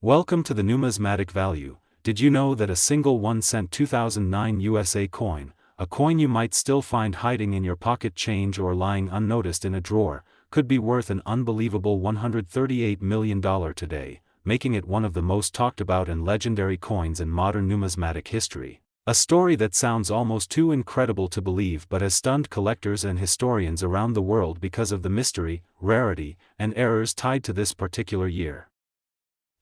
Welcome to the numismatic value. Did you know that a single 1 cent 2009 USA coin, a coin you might still find hiding in your pocket change or lying unnoticed in a drawer, could be worth an unbelievable $138 million today, making it one of the most talked about and legendary coins in modern numismatic history? A story that sounds almost too incredible to believe but has stunned collectors and historians around the world because of the mystery, rarity, and errors tied to this particular year.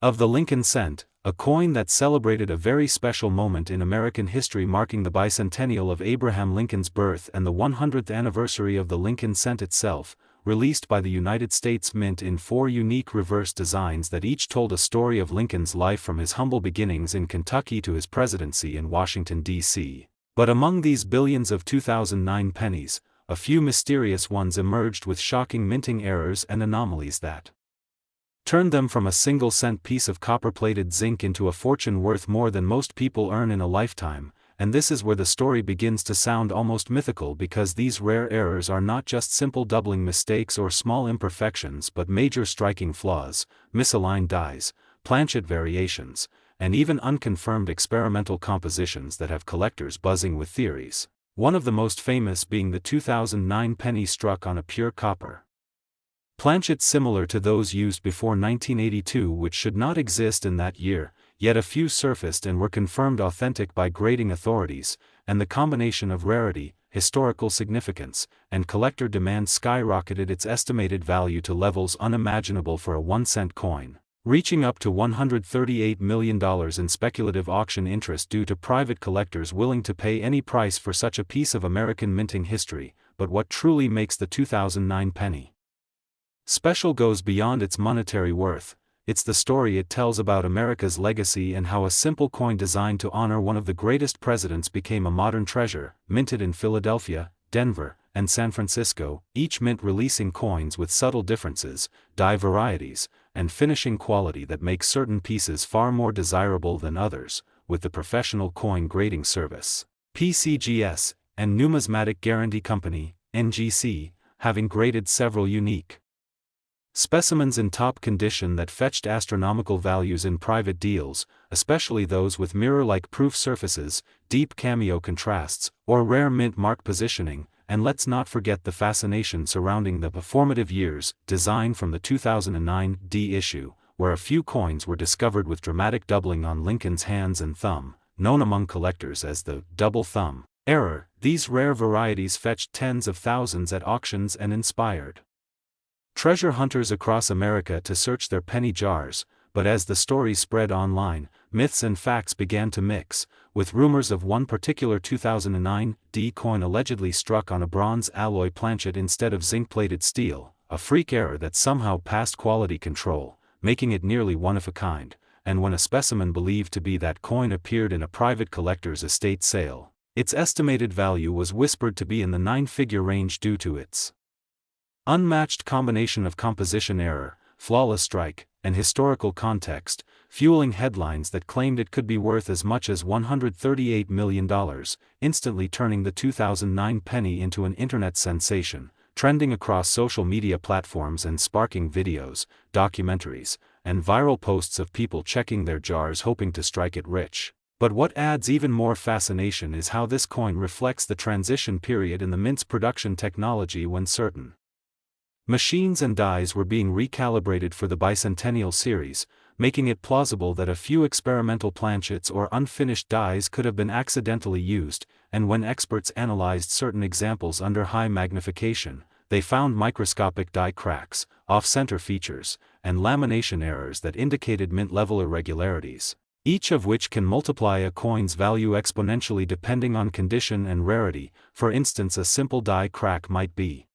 Of the Lincoln cent, a coin that celebrated a very special moment in American history, marking the bicentennial of Abraham Lincoln's birth and the 100th anniversary of the Lincoln cent itself, released by the United States Mint in 4 unique reverse designs that each told a story of Lincoln's life from his humble beginnings in Kentucky to his presidency in Washington, D.C. But among these billions of 2009 pennies, a few mysterious ones emerged with shocking minting errors and anomalies that turned them from a single-cent piece of copper-plated zinc into a fortune worth more than most people earn in a lifetime. And this is where the story begins to sound almost mythical, because these rare errors are not just simple doubling mistakes or small imperfections but major striking flaws, misaligned dies, planchet variations, and even unconfirmed experimental compositions that have collectors buzzing with theories. One of the most famous being the 2009 penny struck on a pure copper planchet similar to those used before 1982, which should not exist in that year, yet a few surfaced and were confirmed authentic by grading authorities, and the combination of rarity, historical significance, and collector demand skyrocketed its estimated value to levels unimaginable for a 1-cent coin, reaching up to $138 million in speculative auction interest due to private collectors willing to pay any price for such a piece of American minting history. But what truly makes the 2009 penny special goes beyond its monetary worth. It's the story it tells about America's legacy and how a simple coin designed to honor one of the greatest presidents became a modern treasure, minted in Philadelphia, Denver, and San Francisco, each mint releasing coins with subtle differences, die varieties, and finishing quality that makes certain pieces far more desirable than others, with the professional coin grading service, PCGS, and Numismatic Guarantee Company, NGC, having graded several unique specimens in top condition that fetched astronomical values in private deals, especially those with mirror-like proof surfaces, deep cameo contrasts, or rare mint mark positioning. And let's not forget the fascination surrounding the performative years design from the 2009 D issue, where a few coins were discovered with dramatic doubling on Lincoln's hands and thumb, known among collectors as the double thumb error. These rare varieties fetched tens of thousands at auctions and inspired treasure hunters across America to search their penny jars. But as the story spread online, myths and facts began to mix, with rumors of one particular 2009 D coin allegedly struck on a bronze alloy planchet instead of zinc-plated steel, a freak error that somehow passed quality control, making it nearly one of a kind. And when a specimen believed to be that coin appeared in a private collector's estate sale, its estimated value was whispered to be in the 9-figure range due to its unmatched combination of composition error, flawless strike, and historical context, fueling headlines that claimed it could be worth as much as $138 million, instantly turning the 2009 penny into an internet sensation, trending across social media platforms and sparking videos, documentaries, and viral posts of people checking their jars hoping to strike it rich. But what adds even more fascination is how this coin reflects the transition period in the mint's production technology, when certain machines and dies were being recalibrated for the bicentennial series, making it plausible that a few experimental planchets or unfinished dies could have been accidentally used. And when experts analyzed certain examples under high magnification, they found microscopic die cracks, off-center features, and lamination errors that indicated mint-level irregularities, each of which can multiply a coin's value exponentially depending on condition and rarity. For instance, a simple die crack might be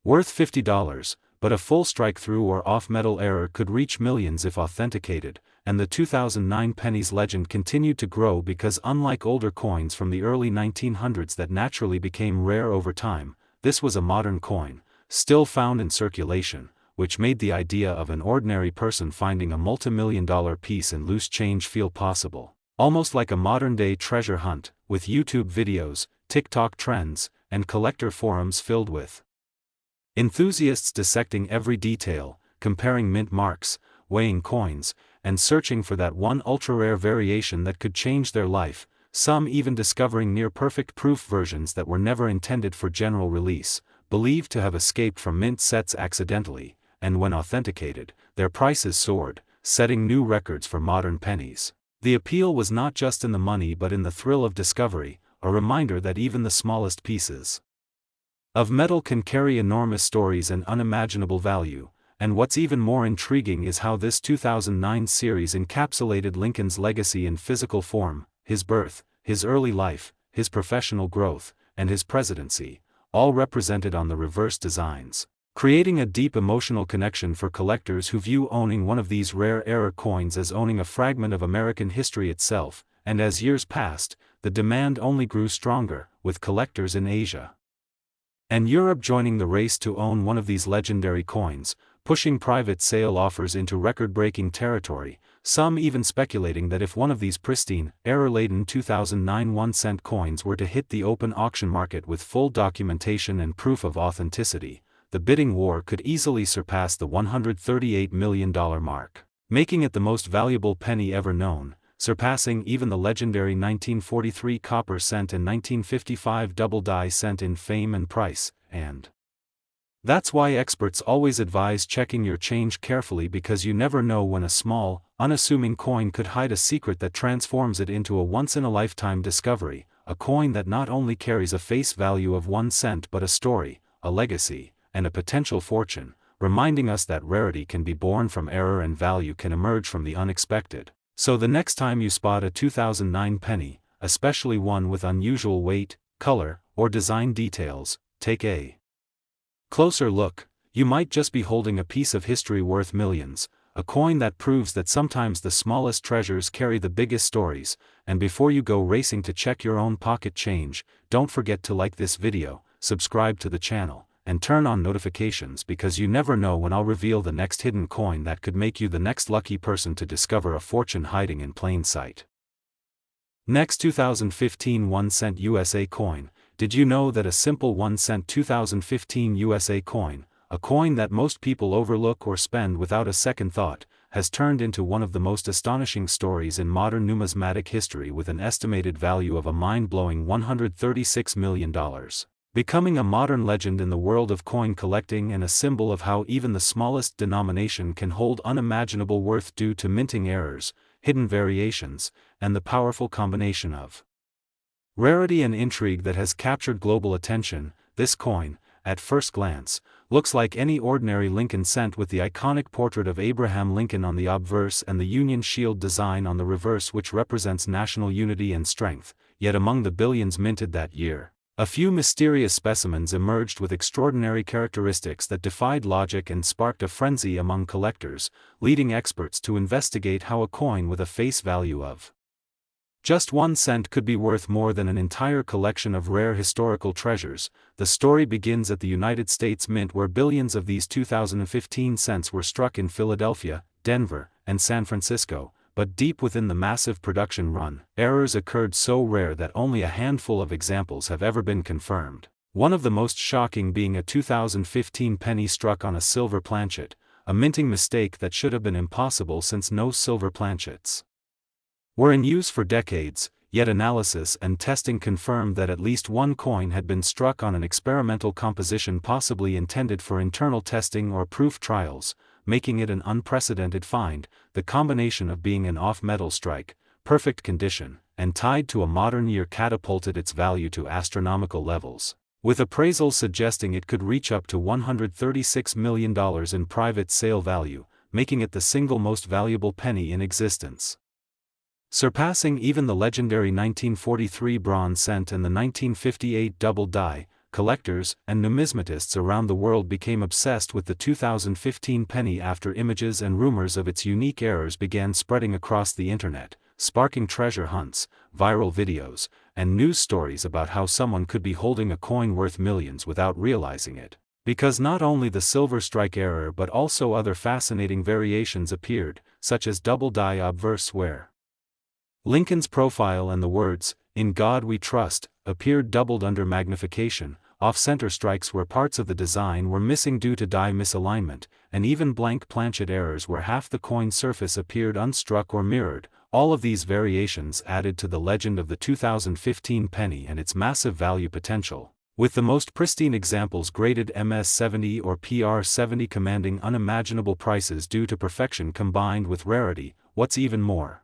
worth $50, but a full strike-through or off-metal error could reach millions if authenticated. And the 2009 penny's legend continued to grow because, unlike older coins from the early 1900s that naturally became rare over time, this was a modern coin, still found in circulation, which made the idea of an ordinary person finding a multi-million-dollar piece in loose change feel possible, almost like a modern-day treasure hunt, with YouTube videos, TikTok trends, and collector forums filled with enthusiasts dissecting every detail, comparing mint marks, weighing coins, and searching for that one ultra-rare variation that could change their life, some even discovering near-perfect proof versions that were never intended for general release, believed to have escaped from mint sets accidentally, and when authenticated, their prices soared, setting new records for modern pennies. The appeal was not just in the money but in the thrill of discovery, a reminder that even the smallest pieces of metal can carry enormous stories and unimaginable value, and what's even more intriguing is how this 2009 series encapsulated Lincoln's legacy in physical form: his birth, his early life, his professional growth, and his presidency, all represented on the reverse designs, creating a deep emotional connection for collectors who view owning one of these rare coins as owning a fragment of American history itself. And as years passed, the demand only grew stronger, with collectors in Asia and Europe joining the race to own one of these legendary coins, pushing private sale offers into record-breaking territory, some even speculating that if one of these pristine, error-laden 2009 1-cent coins were to hit the open auction market with full documentation and proof of authenticity, the bidding war could easily surpass the $138 million mark, making it the most valuable penny ever known, surpassing even the legendary 1943 copper cent and 1955 double die cent in fame and price. And that's why experts always advise checking your change carefully, because you never know when a small, unassuming coin could hide a secret that transforms it into a once-in-a-lifetime discovery, a coin that not only carries a face value of 1 cent but a story, a legacy, and a potential fortune, reminding us that rarity can be born from error and value can emerge from the unexpected. So the next time you spot a 2009 penny, especially one with unusual weight, color, or design details, take a closer look. You might just be holding a piece of history worth millions, a coin that proves that sometimes the smallest treasures carry the biggest stories. And before you go racing to check your own pocket change, don't forget to like this video, subscribe to the channel, and turn on notifications, because you never know when I'll reveal the next hidden coin that could make you the next lucky person to discover a fortune hiding in plain sight. Next, 2015 1-cent USA coin. Did you know that a simple 1-cent 2015 USA coin, a coin that most people overlook or spend without a second thought, has turned into one of the most astonishing stories in modern numismatic history, with an estimated value of a mind-blowing $136 million? Becoming a modern legend in the world of coin collecting and a symbol of how even the smallest denomination can hold unimaginable worth due to minting errors, hidden variations, and the powerful combination of rarity and intrigue that has captured global attention. This coin, at first glance, looks like any ordinary Lincoln cent, with the iconic portrait of Abraham Lincoln on the obverse and the Union Shield design on the reverse, which represents national unity and strength. Yet among the billions minted that year, a few mysterious specimens emerged with extraordinary characteristics that defied logic and sparked a frenzy among collectors, leading experts to investigate how a coin with a face value of just 1 cent could be worth more than an entire collection of rare historical treasures. The story begins at the United States Mint, where billions of these 2015 cents were struck in Philadelphia, Denver, and San Francisco. But deep within the massive production run, errors occurred so rare that only a handful of examples have ever been confirmed. One of the most shocking being a 2015 penny struck on a silver planchet, a minting mistake that should have been impossible since no silver planchets were in use for decades. Yet analysis and testing confirmed that at least one coin had been struck on an experimental composition, possibly intended for internal testing or proof trials, making it an unprecedented find. The combination of being an off-metal strike, perfect condition, and tied to a modern year catapulted its value to astronomical levels, with appraisals suggesting it could reach up to $136 million in private sale value, making it the single most valuable penny in existence, surpassing even the legendary 1943 bronze cent and the 1958 double die. Collectors and numismatists around the world became obsessed with the 2015 penny after images and rumors of its unique errors began spreading across the internet, sparking treasure hunts, viral videos, and news stories about how someone could be holding a coin worth millions without realizing it. Because not only the silver strike error but also other fascinating variations appeared, such as double die obverse, where Lincoln's profile and the words, "In God We Trust," appeared doubled under magnification, off-center strikes where parts of the design were missing due to die misalignment, and even blank planchet errors where half the coin surface appeared unstruck or mirrored. All of these variations added to the legend of the 2015 penny and its massive value potential, with the most pristine examples graded MS70 or PR70 commanding unimaginable prices due to perfection combined with rarity. What's even more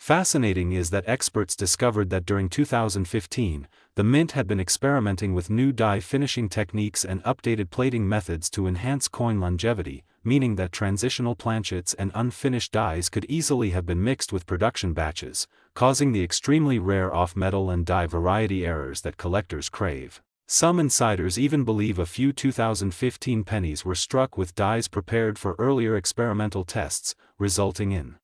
fascinating is that experts discovered that during 2015, the mint had been experimenting with new die finishing techniques and updated plating methods to enhance coin longevity, meaning that transitional planchets and unfinished dies could easily have been mixed with production batches, causing the extremely rare off-metal and die variety errors that collectors crave. Some insiders even believe a few 2015 pennies were struck with dies prepared for earlier experimental tests, resulting in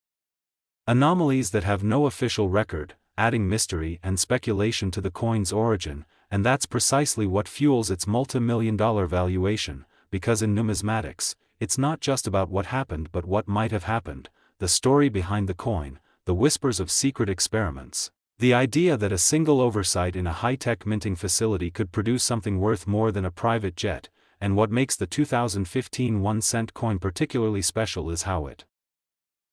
anomalies that have no official record, adding mystery and speculation to the coin's origin, and that's precisely what fuels its multi-million-dollar valuation, because in numismatics, it's not just about what happened but what might have happened, the story behind the coin, the whispers of secret experiments. The idea that a single oversight in a high-tech minting facility could produce something worth more than a private jet, and what makes the 2015 1-cent coin particularly special is how it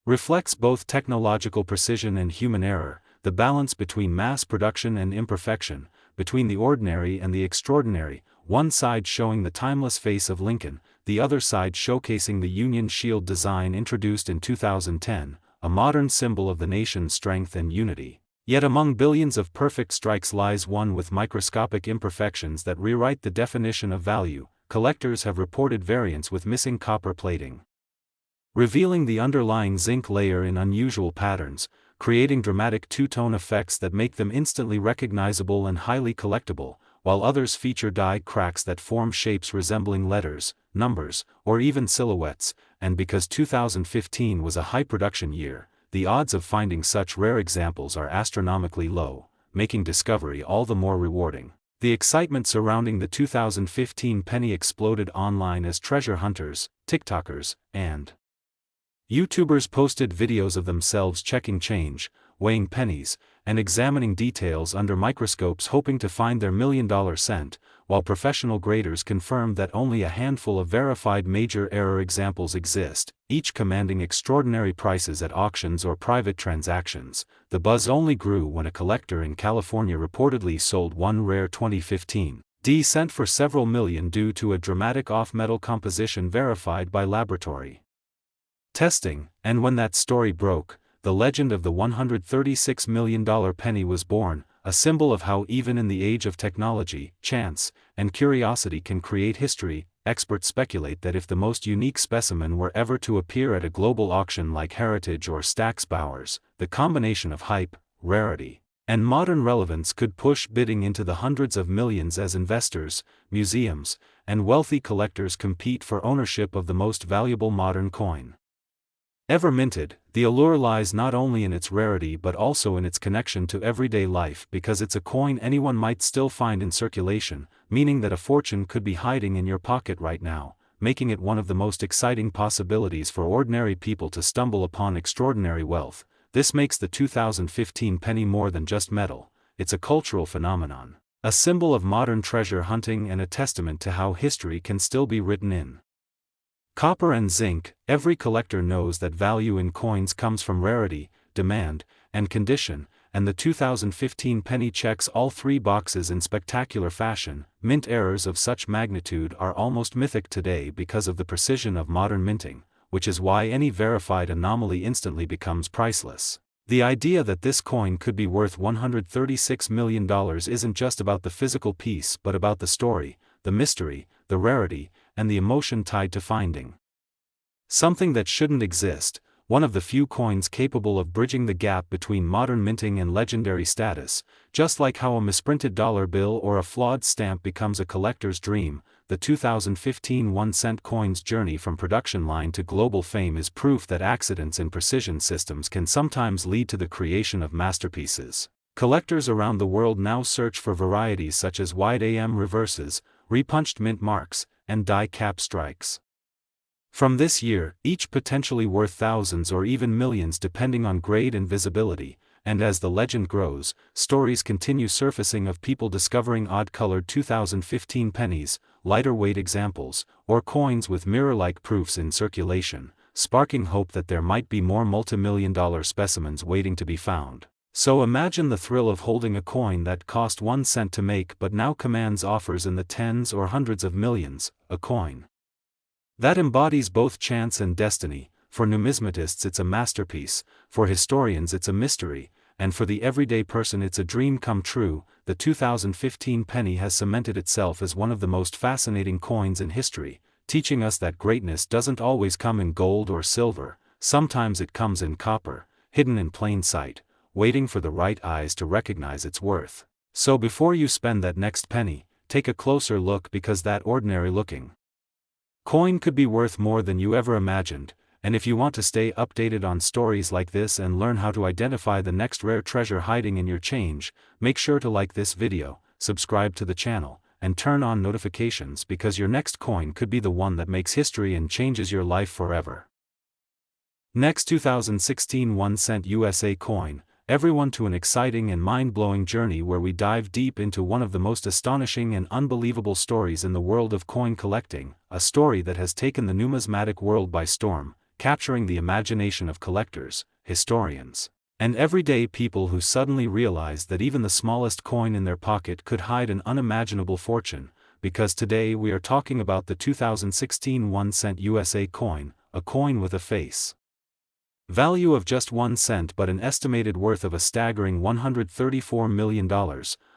reflects both technological precision and human error, the balance between mass production and imperfection, between the ordinary and the extraordinary, one side showing the timeless face of Lincoln, the other side showcasing the Union Shield design introduced in 2010, a modern symbol of the nation's strength and unity. Yet among billions of perfect strikes lies one with microscopic imperfections that rewrite the definition of value. Collectors have reported variants with missing copper plating, revealing the underlying zinc layer in unusual patterns, creating dramatic two-tone effects that make them instantly recognizable and highly collectible, while others feature die cracks that form shapes resembling letters, numbers, or even silhouettes. And because 2015 was a high-production year, the odds of finding such rare examples are astronomically low, making discovery all the more rewarding. The excitement surrounding the 2015 penny exploded online as treasure hunters, TikTokers, and YouTubers posted videos of themselves checking change, weighing pennies, and examining details under microscopes hoping to find their million-dollar cent, while professional graders confirmed that only a handful of verified major error examples exist, each commanding extraordinary prices at auctions or private transactions. The buzz only grew when a collector in California reportedly sold one rare 2015 cent for several million due to a dramatic off-metal composition verified by laboratory testing, and when that story broke, the legend of the $136 million penny was born, a symbol of how even in the age of technology, chance, and curiosity can create history. Experts speculate that if the most unique specimen were ever to appear at a global auction like Heritage or Stack's Bowers, the combination of hype, rarity, and modern relevance could push bidding into the hundreds of millions as investors, museums, and wealthy collectors compete for ownership of the most valuable modern coin ever minted. The allure lies not only in its rarity but also in its connection to everyday life, because it's a coin anyone might still find in circulation, meaning that a fortune could be hiding in your pocket right now, making it one of the most exciting possibilities for ordinary people to stumble upon extraordinary wealth. This makes the 2015 penny more than just metal, it's a cultural phenomenon, a symbol of modern treasure hunting and a testament to how history can still be written in copper and zinc. Every collector knows that value in coins comes from rarity, demand, and condition, and the 2015 penny checks all three boxes in spectacular fashion. Mint errors of such magnitude are almost mythic today because of the precision of modern minting, which is why any verified anomaly instantly becomes priceless. The idea that this coin could be worth $136 million isn't just about the physical piece but about the story, the mystery, the rarity, and the emotion tied to finding something that shouldn't exist. One of the few coins capable of bridging the gap between modern minting and legendary status. Just like how a misprinted dollar bill or a flawed stamp becomes a collector's dream, the 2015 1-cent coin's journey from production line to global fame is proof that accidents in precision systems can sometimes lead to the creation of masterpieces. Collectors around the world now search for varieties such as wide AM reverses, repunched mint marks, and die cap strikes from this year, each potentially worth thousands or even millions depending on grade and visibility, and as the legend grows, stories continue surfacing of people discovering odd-colored 2015 pennies, lighter-weight examples, or coins with mirror-like proofs in circulation, sparking hope that there might be more multi-million-dollar specimens waiting to be found. So imagine the thrill of holding a coin that cost 1 cent to make but now commands offers in the tens or hundreds of millions, a coin that embodies both chance and destiny. For numismatists it's a masterpiece, for historians it's a mystery, and for the everyday person it's a dream come true. The 2015 penny has cemented itself as one of the most fascinating coins in history, teaching us that greatness doesn't always come in gold or silver, sometimes it comes in copper, hidden in plain sight, waiting for the right eyes to recognize its worth. So before you spend that next penny, take a closer look, because that ordinary-looking coin could be worth more than you ever imagined. And if you want to stay updated on stories like this and learn how to identify the next rare treasure hiding in your change, make sure to like this video, subscribe to the channel, and turn on notifications, because your next coin could be the one that makes history and changes your life forever. Next, 2016 1 cent USA coin. Everyone to an exciting and mind-blowing journey where we dive deep into one of the most astonishing and unbelievable stories in the world of coin collecting, a story that has taken the numismatic world by storm, capturing the imagination of collectors, historians, and everyday people who suddenly realized that even the smallest coin in their pocket could hide an unimaginable fortune. Because today we are talking about the 2016 1 cent USA coin, a coin with a face value of just 1 cent but an estimated worth of a staggering $134 million,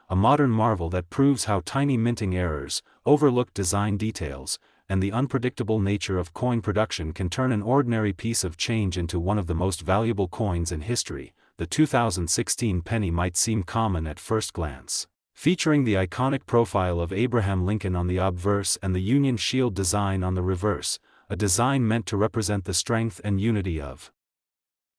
a modern marvel that proves how tiny minting errors, overlooked design details, and the unpredictable nature of coin production can turn an ordinary piece of change into one of the most valuable coins in history. The 2016 penny might seem common at first glance, featuring the iconic profile of Abraham Lincoln on the obverse and the Union Shield design on the reverse, a design meant to represent the strength and unity of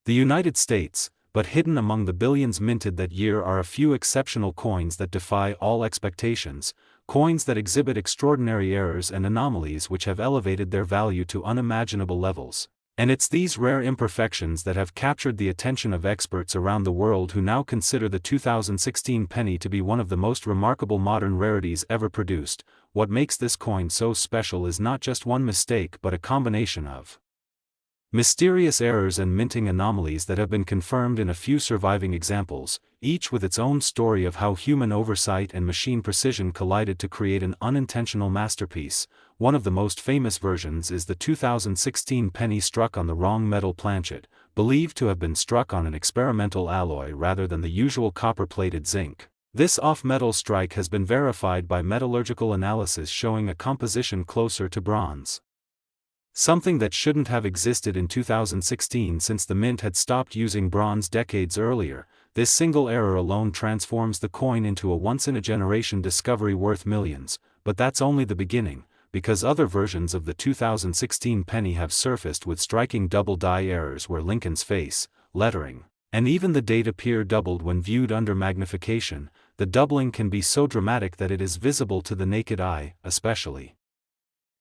the United States. But hidden among the billions minted that year are a few exceptional coins that defy all expectations, coins that exhibit extraordinary errors and anomalies which have elevated their value to unimaginable levels. And it's these rare imperfections that have captured the attention of experts around the world, who now consider the 2016 penny to be one of the most remarkable modern rarities ever produced. What makes this coin so special is not just one mistake but a combination of mysterious errors and minting anomalies that have been confirmed in a few surviving examples, each with its own story of how human oversight and machine precision collided to create an unintentional masterpiece. One of the most famous versions is the 2016 penny struck on the wrong metal planchet, believed to have been struck on an experimental alloy rather than the usual copper-plated zinc. This off-metal strike has been verified by metallurgical analysis showing a composition closer to bronze, something that shouldn't have existed in 2016 since the mint had stopped using bronze decades earlier. This single error alone transforms the coin into a once-in-a-generation discovery worth millions. But that's only the beginning, because other versions of the 2016 penny have surfaced with striking double die errors where Lincoln's face, lettering, and even the date appear doubled when viewed under magnification. The doubling can be so dramatic that it is visible to the naked eye, especially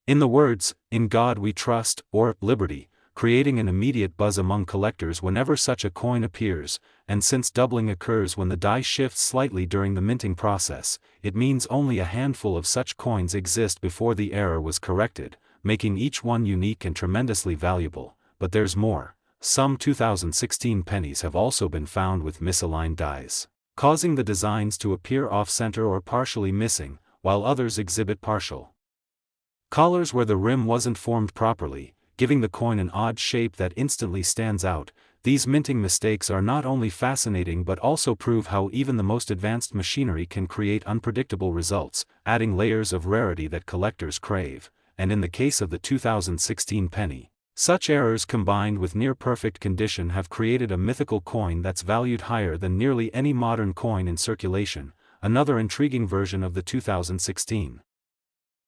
in the words, "In God We Trust," or "Liberty," creating an immediate buzz among collectors whenever such a coin appears. And since doubling occurs when the die shifts slightly during the minting process, it means only a handful of such coins exist before the error was corrected, making each one unique and tremendously valuable. But there's more. Some 2016 pennies have also been found with misaligned dies, causing the designs to appear off-center or partially missing, while others exhibit partial collars where the rim wasn't formed properly, giving the coin an odd shape that instantly stands out. These minting mistakes are not only fascinating but also prove how even the most advanced machinery can create unpredictable results, adding layers of rarity that collectors crave. And in the case of the 2016 penny, such errors combined with near-perfect condition have created a mythical coin that's valued higher than nearly any modern coin in circulation. Another intriguing version of the 2016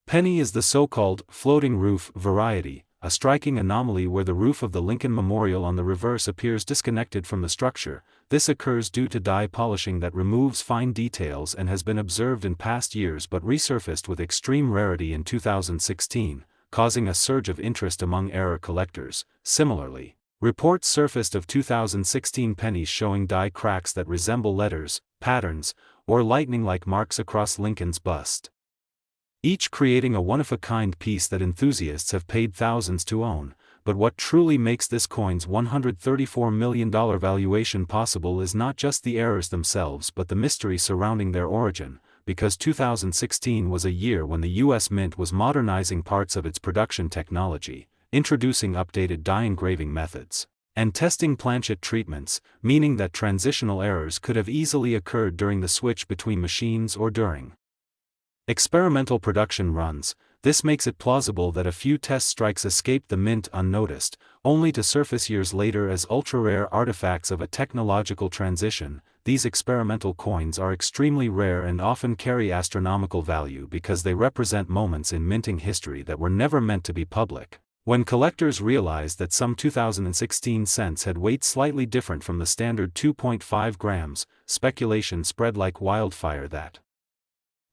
penny is the so-called floating roof variety, a striking anomaly where the roof of the Lincoln Memorial on the reverse appears disconnected from the structure. This occurs due to die polishing that removes fine details and has been observed in past years but resurfaced with extreme rarity in 2016, causing a surge of interest among error collectors. Similarly, Reports surfaced of 2016 pennies showing die cracks that resemble letters, patterns, or lightning-like marks across Lincoln's bust, each creating a one-of-a-kind piece that enthusiasts have paid thousands to own. But what truly makes this coin's $134 million valuation possible is not just the errors themselves but the mystery surrounding their origin, because 2016 was a year when the U.S. Mint was modernizing parts of its production technology, introducing updated die engraving methods, and testing planchet treatments, meaning that transitional errors could have easily occurred during the switch between machines or during experimental production runs. This makes it plausible that a few test strikes escaped the mint unnoticed, only to surface years later as ultra-rare artifacts of a technological transition. These experimental coins are extremely rare and often carry astronomical value because they represent moments in minting history that were never meant to be public. When collectors realized that some 2016 cents had weight slightly different from the standard 2.5 grams, speculation spread like wildfire that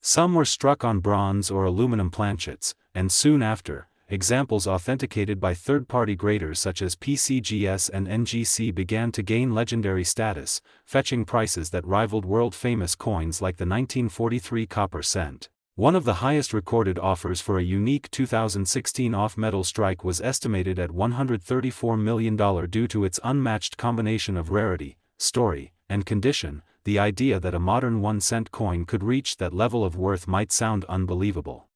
some were struck on bronze or aluminum planchets, and soon after, examples authenticated by third-party graders such as PCGS and NGC began to gain legendary status, fetching prices that rivaled world-famous coins like the 1943 copper cent. One of the highest recorded offers for a unique 2016 off-metal strike was estimated at $134 million due to its unmatched combination of rarity, story, and condition. The idea that a modern 1-cent coin could reach that level of worth might sound unbelievable.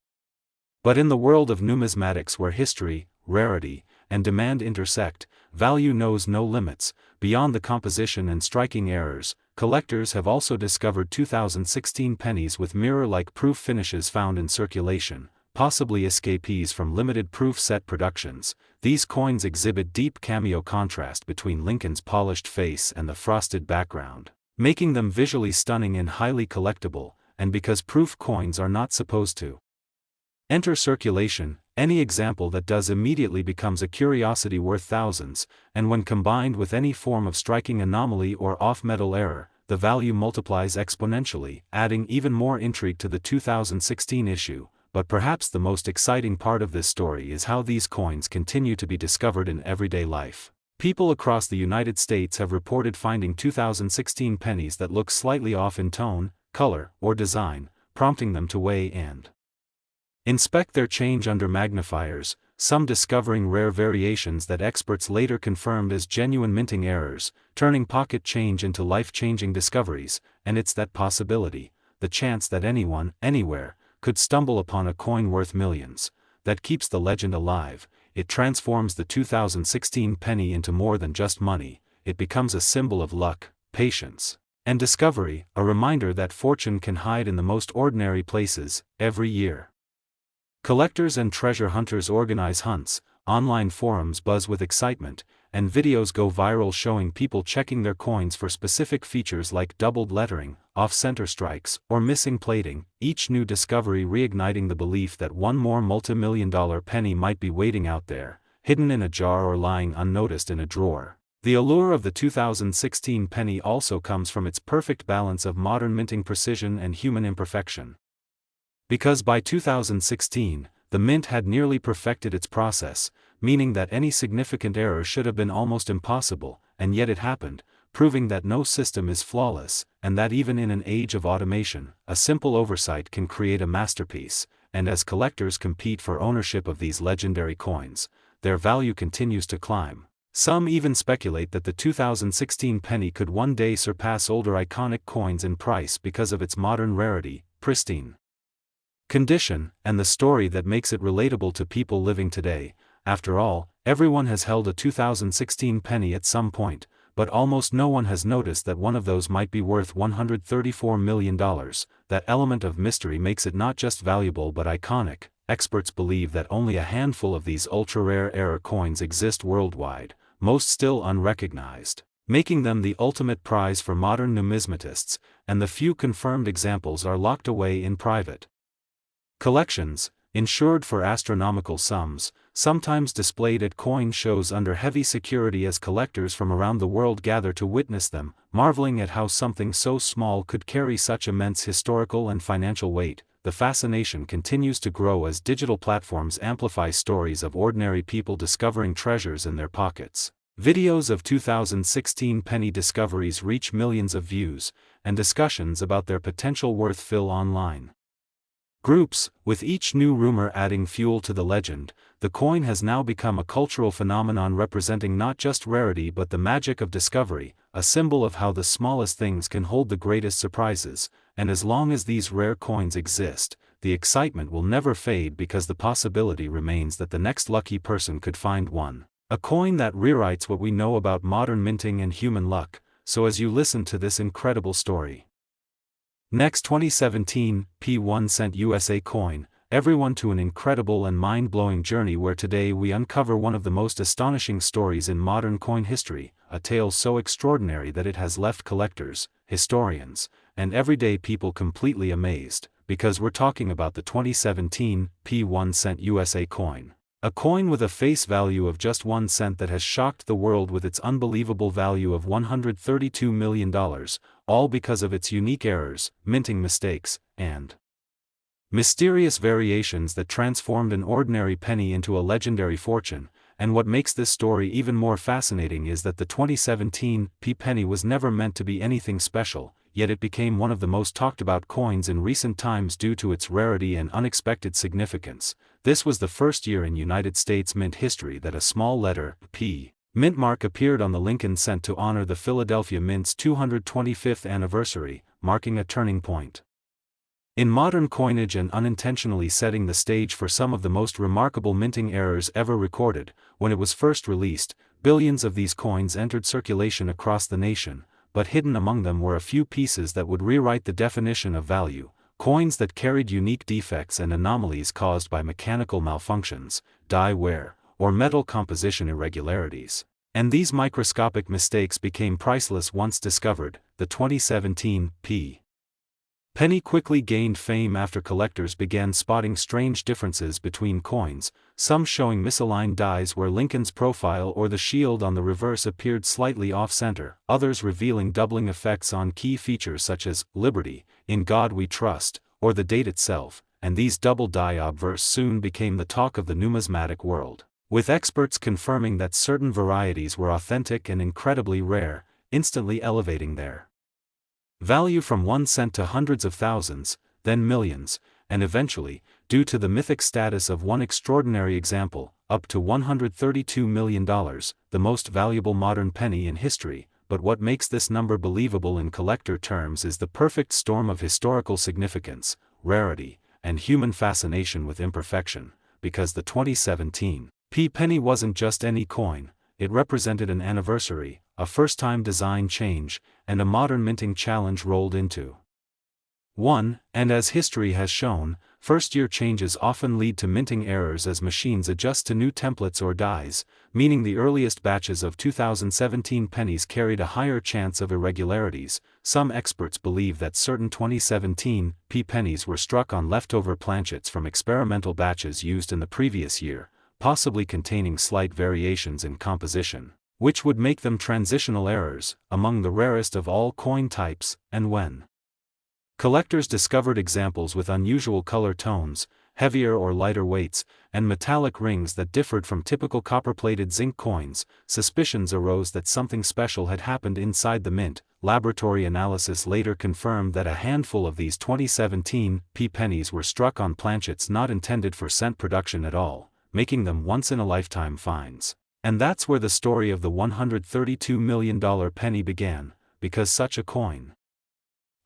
But in the world of numismatics where history, rarity, and demand intersect, value knows no limits. Beyond the composition and striking errors, collectors have also discovered 2016 pennies with mirror-like proof finishes found in circulation, possibly escapees from limited proof set productions. These coins exhibit deep cameo contrast between Lincoln's polished face and the frosted background, making them visually stunning and highly collectible. And because proof coins are not supposed to enter circulation, any example that does immediately becomes a curiosity worth thousands, and when combined with any form of striking anomaly or off-metal error, the value multiplies exponentially, adding even more intrigue to the 2016 issue. But perhaps the most exciting part of this story is how these coins continue to be discovered in everyday life. People across the United States have reported finding 2016 pennies that look slightly off in tone, color, or design, prompting them to weigh and inspect their change under magnifiers, some discovering rare variations that experts later confirmed as genuine minting errors, turning pocket change into life-changing discoveries. And it's that possibility, the chance that anyone, anywhere, could stumble upon a coin worth millions, that keeps the legend alive. It transforms the 2016 penny into more than just money. It becomes a symbol of luck, patience, and discovery, a reminder that fortune can hide in the most ordinary places. Every year, collectors and treasure hunters organize hunts, online forums buzz with excitement, and videos go viral showing people checking their coins for specific features like doubled lettering, off-center strikes, or missing plating, each new discovery reigniting the belief that one more multi-million-dollar penny might be waiting out there, hidden in a jar or lying unnoticed in a drawer. The allure of the 2016 penny also comes from its perfect balance of modern minting precision and human imperfection. Because by 2016, the mint had nearly perfected its process, meaning that any significant error should have been almost impossible, and yet it happened, proving that no system is flawless, and that even in an age of automation, a simple oversight can create a masterpiece. And as collectors compete for ownership of these legendary coins, their value continues to climb. Some even speculate that the 2016 penny could one day surpass older iconic coins in price because of its modern rarity, pristine condition, and the story that makes it relatable to people living today. After all, everyone has held a 2016 penny at some point, but almost no one has noticed that one of those might be worth $134 million. That element of mystery makes it not just valuable but iconic. Experts believe that only a handful of these ultra-rare error coins exist worldwide, most still unrecognized, making them the ultimate prize for modern numismatists, and the few confirmed examples are locked away in private collections, insured for astronomical sums, sometimes displayed at coin shows under heavy security as collectors from around the world gather to witness them, marveling at how something so small could carry such immense historical and financial weight. The fascination continues to grow as digital platforms amplify stories of ordinary people discovering treasures in their pockets. Videos of 2016 penny discoveries reach millions of views, and discussions about their potential worth fill online groups, with each new rumor adding fuel to the legend. The coin has now become a cultural phenomenon representing not just rarity but the magic of discovery, a symbol of how the smallest things can hold the greatest surprises, and as long as these rare coins exist, the excitement will never fade because the possibility remains that the next lucky person could find one. A coin that rewrites what we know about modern minting and human luck, so as you listen to this incredible story. Next, 2017 P1 cent USA coin, everyone to an incredible and mind-blowing journey where today we uncover one of the most astonishing stories in modern coin history, a tale so extraordinary that it has left collectors, historians, and everyday people completely amazed, because we're talking about the 2017 P1 cent USA coin. A coin with a face value of just 1 cent that has shocked the world with its unbelievable value of $132 million, all because of its unique errors, minting mistakes, and mysterious variations that transformed an ordinary penny into a legendary fortune. And what makes this story even more fascinating is that the 2017 P penny was never meant to be anything special, yet it became one of the most talked about coins in recent times due to its rarity and unexpected significance. This was the first year in United States mint history that a small letter, P, mint mark appeared on the Lincoln cent to honor the Philadelphia Mint's 225th anniversary, marking a turning point in modern coinage and unintentionally setting the stage for some of the most remarkable minting errors ever recorded. When it was first released, billions of these coins entered circulation across the nation, but hidden among them were a few pieces that would rewrite the definition of value, coins that carried unique defects and anomalies caused by mechanical malfunctions, die wear, or metal composition irregularities. And these microscopic mistakes became priceless once discovered. The 2017 P penny quickly gained fame after collectors began spotting strange differences between coins, some showing misaligned dies where Lincoln's profile or the shield on the reverse appeared slightly off-center, others revealing doubling effects on key features such as "Liberty," "In God We Trust," or the date itself, and these double die obverse soon became the talk of the numismatic world, with experts confirming that certain varieties were authentic and incredibly rare, instantly elevating their value from 1 cent to hundreds of thousands, then millions, and eventually, due to the mythic status of one extraordinary example, up to $132 million, the most valuable modern penny in history. But what makes this number believable in collector terms is the perfect storm of historical significance, rarity, and human fascination with imperfection, because the 2017 P penny wasn't just any coin, it represented an anniversary, a first-time design change, and a modern minting challenge rolled into one. And as history has shown, first-year changes often lead to minting errors as machines adjust to new templates or dies, meaning the earliest batches of 2017 pennies carried a higher chance of irregularities. Some experts believe that certain 2017 P pennies were struck on leftover planchets from experimental batches used in the previous year, possibly containing slight variations in composition, which would make them transitional errors, among the rarest of all coin types. And when collectors discovered examples with unusual color tones, heavier or lighter weights, and metallic rings that differed from typical copper-plated zinc coins, suspicions arose that something special had happened inside the mint. Laboratory analysis later confirmed that a handful of these 2017 P pennies were struck on planchets not intended for cent production at all, making them once-in-a-lifetime finds. And that's where the story of the $132 million penny began, because such a coin,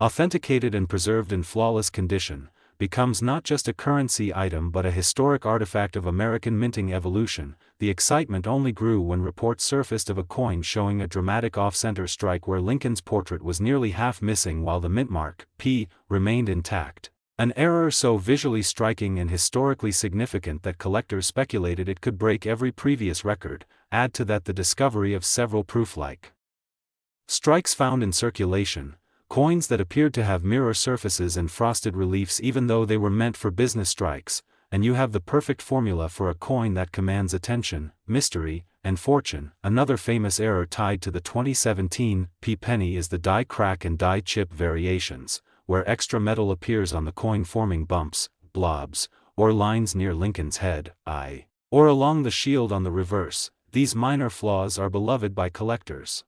authenticated and preserved in flawless condition, becomes not just a currency item but a historic artifact of American minting evolution. The excitement only grew when reports surfaced of a coin showing a dramatic off-center strike where Lincoln's portrait was nearly half missing while the mint mark, P, remained intact. An error so visually striking and historically significant that collectors speculated it could break every previous record. Add to that the discovery of several proof-like strikes found in circulation, coins that appeared to have mirror surfaces and frosted reliefs even though they were meant for business strikes, and you have the perfect formula for a coin that commands attention, mystery, and fortune. Another famous error tied to the 2017 P penny is the die crack and die chip variations, where extra metal appears on the coin forming bumps, blobs, or lines near Lincoln's head, eye, or along the shield on the reverse. these minor flaws are beloved by collectors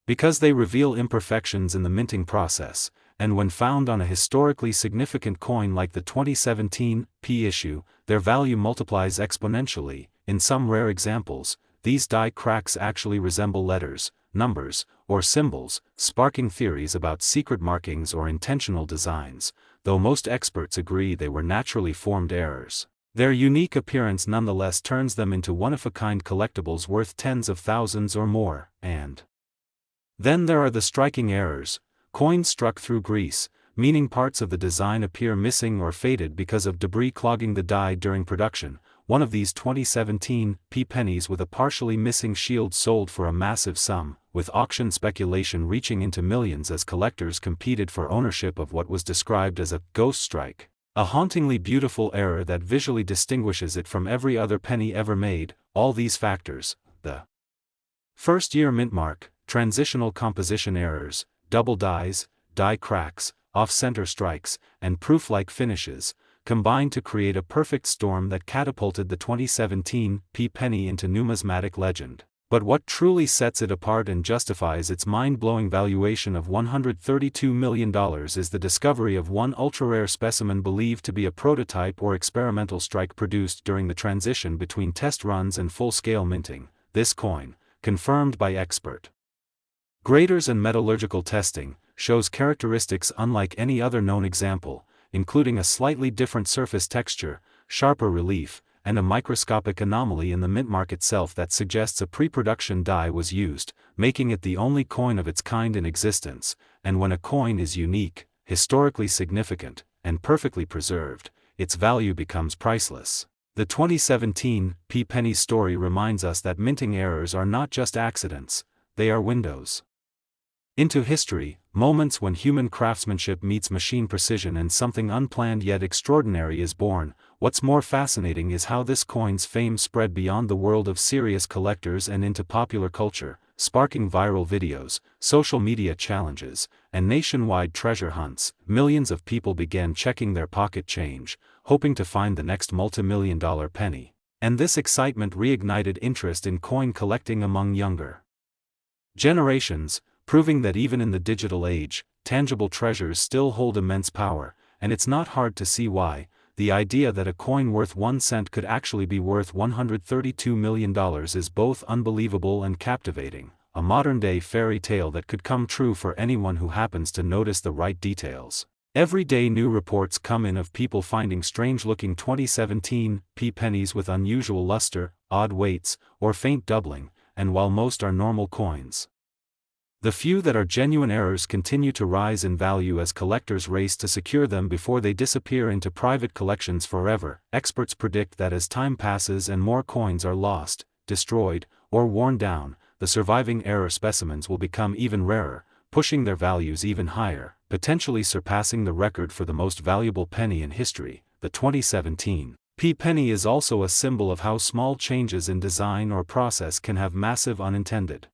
because they reveal imperfections in the minting process, and when found on a historically significant coin like the 2017 P issue, their value multiplies exponentially. In some rare examples, these die cracks actually resemble letters, numbers, or symbols, sparking theories about secret markings or intentional designs, though most experts agree they were naturally formed errors. Their unique appearance nonetheless turns them into one-of-a-kind collectibles worth tens of thousands or more. And then there are the striking errors: coins struck through grease, meaning parts of the design appear missing or faded because of debris clogging the die during production. One of these 2017 P pennies with a partially missing shield sold for a massive sum, with auction speculation reaching into millions as collectors competed for ownership of what was described as a ghost strike. A hauntingly beautiful error that visually distinguishes it from every other penny ever made. All these factors, the first-year mint mark, transitional composition errors, double dies, die cracks, off-center strikes, and proof-like finishes, combined to create a perfect storm that catapulted the 2017 P penny into numismatic legend. But what truly sets it apart and justifies its mind-blowing valuation of $132 million is the discovery of one ultra-rare specimen believed to be a prototype or experimental strike produced during the transition between test runs and full-scale minting. This coin, confirmed by expert graders and metallurgical testing, shows characteristics unlike any other known example, including a slightly different surface texture, sharper relief, and a microscopic anomaly in the mint mark itself that suggests a pre-production die was used, making it the only coin of its kind in existence. And when a coin is unique, historically significant, and perfectly preserved, its value becomes priceless. The 2017 P penny story reminds us that minting errors are not just accidents, they are windows into history, moments when human craftsmanship meets machine precision and something unplanned yet extraordinary is born. What's more fascinating is how this coin's fame spread beyond the world of serious collectors and into popular culture, sparking viral videos, social media challenges, and nationwide treasure hunts. Millions of people began checking their pocket change, hoping to find the next multi-million-dollar penny. And this excitement reignited interest in coin collecting among younger generations, proving that even in the digital age, tangible treasures still hold immense power. And it's not hard to see why. The idea that a coin worth 1 cent could actually be worth $132 million is both unbelievable and captivating, a modern-day fairy tale that could come true for anyone who happens to notice the right details. Every day new reports come in of people finding strange-looking 2017 P pennies with unusual luster, odd weights, or faint doubling, and while most are normal coins, the few that are genuine errors continue to rise in value as collectors race to secure them before they disappear into private collections forever. Experts predict that as time passes and more coins are lost, destroyed, or worn down, the surviving error specimens will become even rarer, pushing their values even higher, potentially surpassing the record for the most valuable penny in history. The 2017 P penny is also a symbol of how small changes in design or process can have massive unintended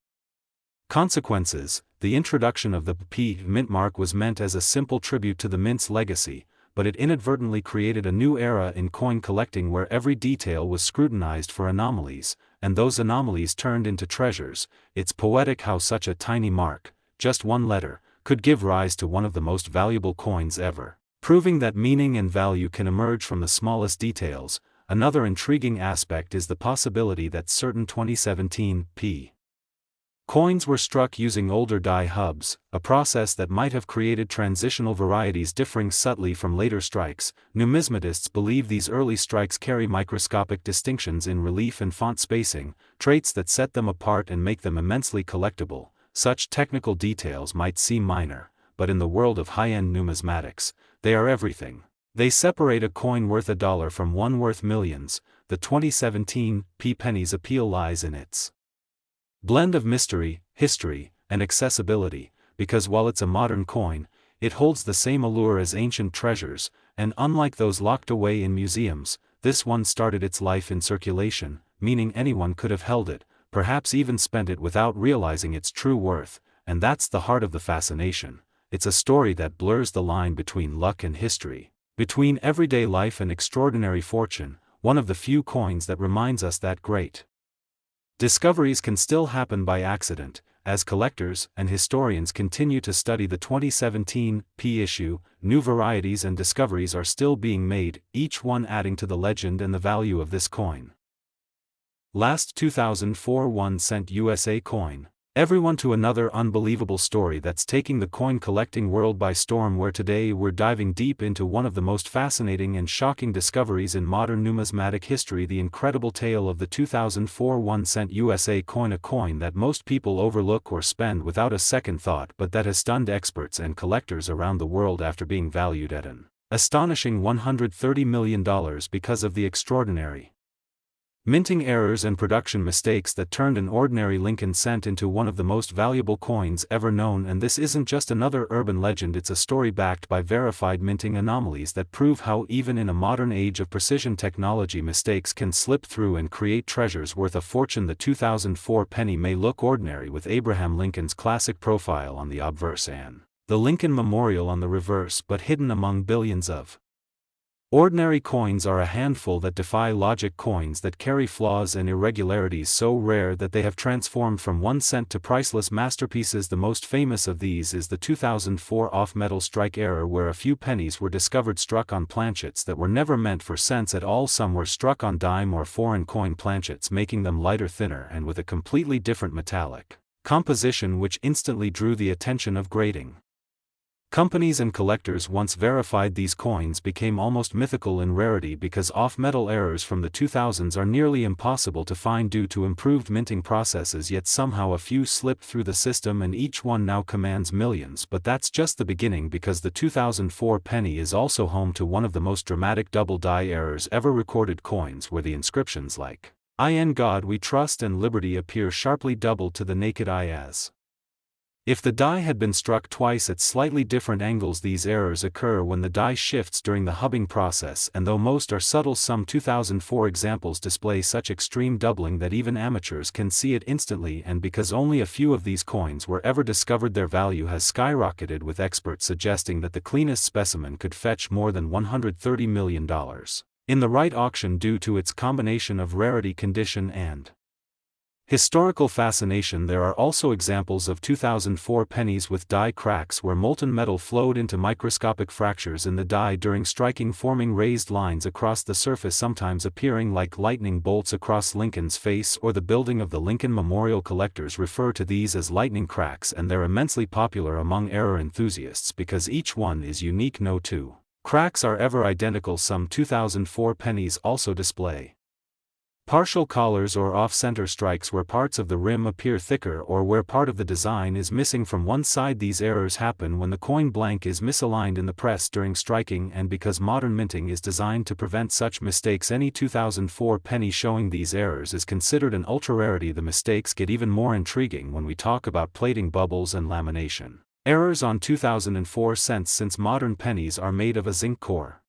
consequences. The introduction of the P mint mark was meant as a simple tribute to the mint's legacy, but it inadvertently created a new era in coin collecting where every detail was scrutinized for anomalies, and those anomalies turned into treasures. It's poetic how such a tiny mark, just one letter, could give rise to one of the most valuable coins ever, proving that meaning and value can emerge from the smallest details. Another intriguing aspect is the possibility that certain 2017 P coins were struck using older die hubs, a process that might have created transitional varieties differing subtly from later strikes. Numismatists believe these early strikes carry microscopic distinctions in relief and font spacing, traits that set them apart and make them immensely collectible. Such technical details might seem minor, but in the world of high-end numismatics, they are everything. They separate a coin worth $1 from one worth millions. The 2017 P penny's appeal lies in its blend of mystery, history, and accessibility, because while it's a modern coin, it holds the same allure as ancient treasures, and unlike those locked away in museums, this one started its life in circulation, meaning anyone could have held it, perhaps even spent it without realizing its true worth. And that's the heart of the fascination. It's a story that blurs the line between luck and history, between everyday life and extraordinary fortune, one of the few coins that reminds us that great Discoveries can still happen by accident, as collectors and historians continue to study the 2017 P issue. New varieties and discoveries are still being made, each one adding to the legend and the value of this coin. Last 2004 1-cent USA coin. Everyone to another unbelievable story that's taking the coin collecting world by storm, where today we're diving deep into one of the most fascinating and shocking discoveries in modern numismatic history, the incredible tale of the 2004 1-cent USA coin, a coin that most people overlook or spend without a second thought, but that has stunned experts and collectors around the world after being valued at an astonishing $130 million because of the extraordinary minting errors and production mistakes that turned an ordinary Lincoln cent into one of the most valuable coins ever known. And this isn't just another urban legend, it's a story backed by verified minting anomalies that prove how even in a modern age of precision technology, mistakes can slip through and create treasures worth a fortune. The 2004 penny may look ordinary, with Abraham Lincoln's classic profile on the obverse and the Lincoln Memorial on the reverse, but hidden among billions of ordinary coins are a handful that defy logic, coins that carry flaws and irregularities so rare that they have transformed from 1 cent to priceless masterpieces. The most famous of these is the 2004 off-metal strike error, where a few pennies were discovered struck on planchets that were never meant for cents at all. Some were struck on dime or foreign coin planchets, making them lighter, thinner, and with a completely different metallic composition, which instantly drew the attention of grading companies and collectors. Once verified, these coins became almost mythical in rarity because off-metal errors from the 2000s are nearly impossible to find due to improved minting processes, yet somehow a few slipped through the system and each one now commands millions. But that's just the beginning, because the 2004 penny is also home to one of the most dramatic double die errors ever recorded. Coins where the inscriptions like "In God We Trust" and "Liberty" appear sharply doubled to the naked eye, as if the die had been struck twice at slightly different angles. These errors occur when the die shifts during the hubbing process, and though most are subtle, some 2004 examples display such extreme doubling that even amateurs can see it instantly. And because only a few of these coins were ever discovered, their value has skyrocketed, with experts suggesting that the cleanest specimen could fetch more than $130 million in the right auction due to its combination of rarity, condition, and historical fascination. There are also examples of 2004 pennies with die cracks, where molten metal flowed into microscopic fractures in the die during striking, forming raised lines across the surface, sometimes appearing like lightning bolts across Lincoln's face or the building of the Lincoln Memorial. Collectors refer to these as lightning cracks, and they're immensely popular among error enthusiasts because each one is unique. No two cracks are ever identical. Some 2004 pennies also display partial collars or off-center strikes, where parts of the rim appear thicker or where part of the design is missing from one side. These errors happen when the coin blank is misaligned in the press during striking, and because modern minting is designed to prevent such mistakes, any 2004 penny showing these errors is considered an ultra-rarity. The mistakes get even more intriguing when we talk about plating bubbles and lamination errors on 2004 cents, since modern pennies are made of a zinc core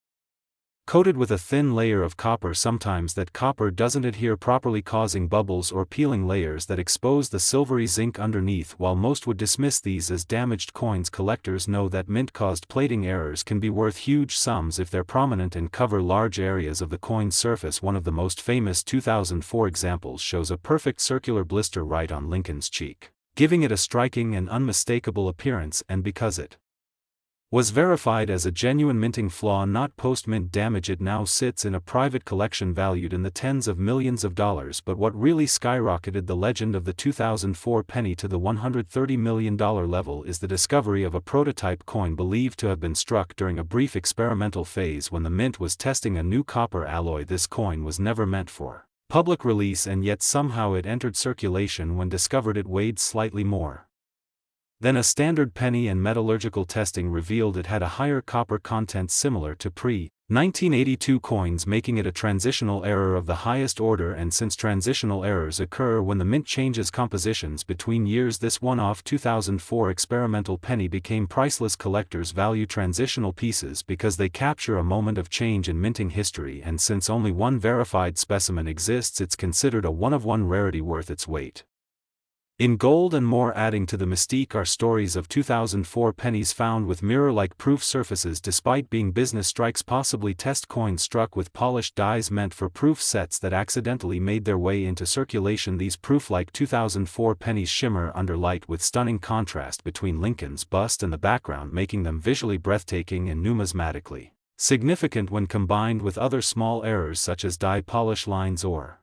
coated with a thin layer of copper. Sometimes that copper doesn't adhere properly, causing bubbles or peeling layers that expose the silvery zinc underneath. While most would dismiss these as damaged coins, collectors know that mint-caused plating errors can be worth huge sums if they're prominent and cover large areas of the coin's surface. One of the most famous 2004 examples shows a perfect circular blister right on Lincoln's cheek, giving it a striking and unmistakable appearance. And because it was verified as a genuine minting flaw, not post-mint damage, it now sits in a private collection valued in the tens of millions of dollars. But what really skyrocketed the legend of the 2004 penny to the $130 million level is the discovery of a prototype coin believed to have been struck during a brief experimental phase when the mint was testing a new copper alloy. This coin was never meant for public release, and yet somehow it entered circulation when discovered. It weighed slightly more than a standard penny, and metallurgical testing revealed it had a higher copper content similar to pre-1982 coins, making it a transitional error of the highest order. And since transitional errors occur when the mint changes compositions between years, this one-off 2004 experimental penny became priceless. Collectors value transitional pieces because they capture a moment of change in minting history, and since only one verified specimen exists, it's considered a one-of-one rarity worth its weight In gold and more, adding to the mystique, are stories of 2004 pennies found with mirror-like proof surfaces despite being business strikes, possibly test coins struck with polished dies meant for proof sets that accidentally made their way into circulation. These proof-like 2004 pennies shimmer under light with stunning contrast between Lincoln's bust and the background, making them visually breathtaking and numismatically significant when combined with other small errors such as die polish lines or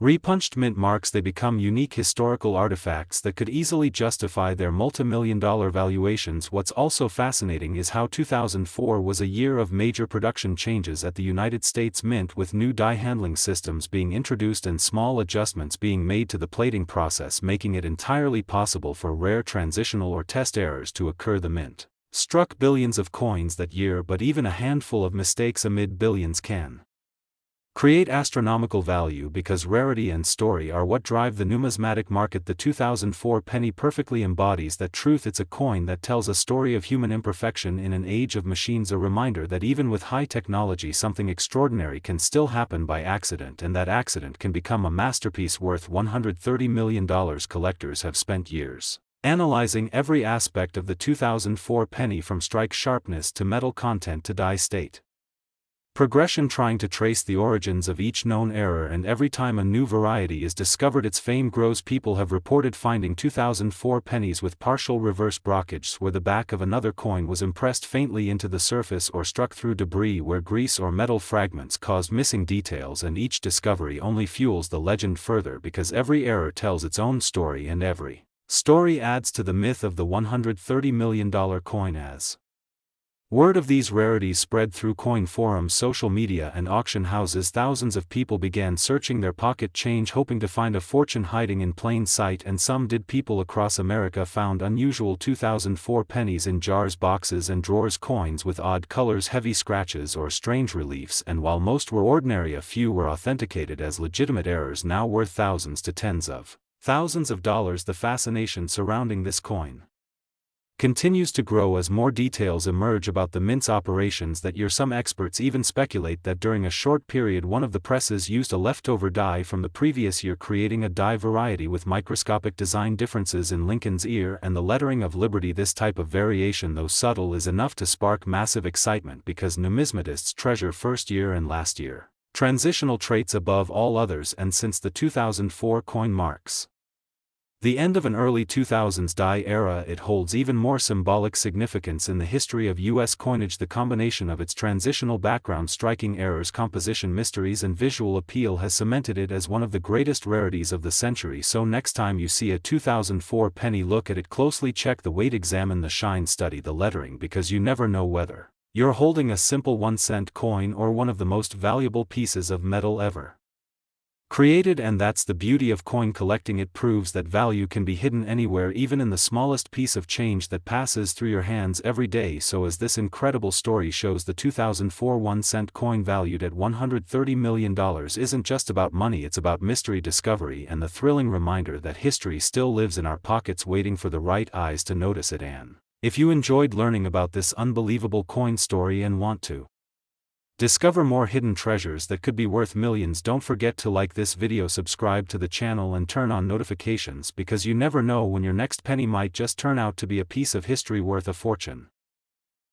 repunched mint marks. They become unique historical artifacts that could easily justify their multi-million-dollar valuations. What's also fascinating is how 2004 was a year of major production changes at the United States Mint, with new die handling systems being introduced and small adjustments being made to the plating process, making it entirely possible for rare transitional or test errors to occur. The Mint struck billions of coins that year, but even a handful of mistakes amid billions can create astronomical value, because rarity and story are what drive the numismatic market. The 2004 penny perfectly embodies that truth. It's a coin that tells a story of human imperfection in an age of machines, a reminder that even with high technology something extraordinary can still happen by accident, and that accident can become a masterpiece worth $130 million. Collectors have spent years analyzing every aspect of the 2004 penny, from strike sharpness to metal content to die state progression, trying to trace the origins of each known error, and every time a new variety is discovered its fame grows. People have reported finding 2004 pennies with partial reverse brockage, where the back of another coin was impressed faintly into the surface or struck through debris where grease or metal fragments caused missing details, and each discovery only fuels the legend further, because every error tells its own story and every story adds to the myth of the $130 million coin. As word of these rarities spread through coin forums, social media, and auction houses, thousands of people began searching their pocket change, hoping to find a fortune hiding in plain sight, and some did. People across America found unusual 2004 pennies in jars, boxes, and drawers, coins with odd colors, heavy scratches, or strange reliefs, and while most were ordinary, a few were authenticated as legitimate errors now worth thousands to tens of thousands of dollars. The fascination surrounding this coin continues to grow as more details emerge about the mint's operations that year. Some experts even speculate that during a short period one of the presses used a leftover die from the previous year, creating a die variety with microscopic design differences in Lincoln's ear and the lettering of Liberty. This type of variation, though subtle, is enough to spark massive excitement, because numismatists treasure first year and last year transitional traits above all others, and since the 2004 coin marks the end of an early 2000s die era, it holds even more symbolic significance in the history of U.S. coinage. The combination of its transitional background, striking errors, composition mysteries, and visual appeal has cemented it as one of the greatest rarities of the century. So next time you see a 2004 penny, look at it closely, check the weight, examine the shine, study the lettering, because you never know whether you're holding a simple 1-cent coin or one of the most valuable pieces of metal ever created. And that's the beauty of coin collecting. It proves that value can be hidden anywhere, even in the smallest piece of change that passes through your hands every day. So as this incredible story shows, the 2004 1-cent coin, valued at $130 million, isn't just about money, it's about mystery, discovery, and the thrilling reminder that history still lives in our pockets, waiting for the right eyes to notice it. And if you enjoyed learning about this unbelievable coin story and want to discover more hidden treasures that could be worth millions, don't forget to like this video, subscribe to the channel, and turn on notifications, because you never know when your next penny might just turn out to be a piece of history worth a fortune.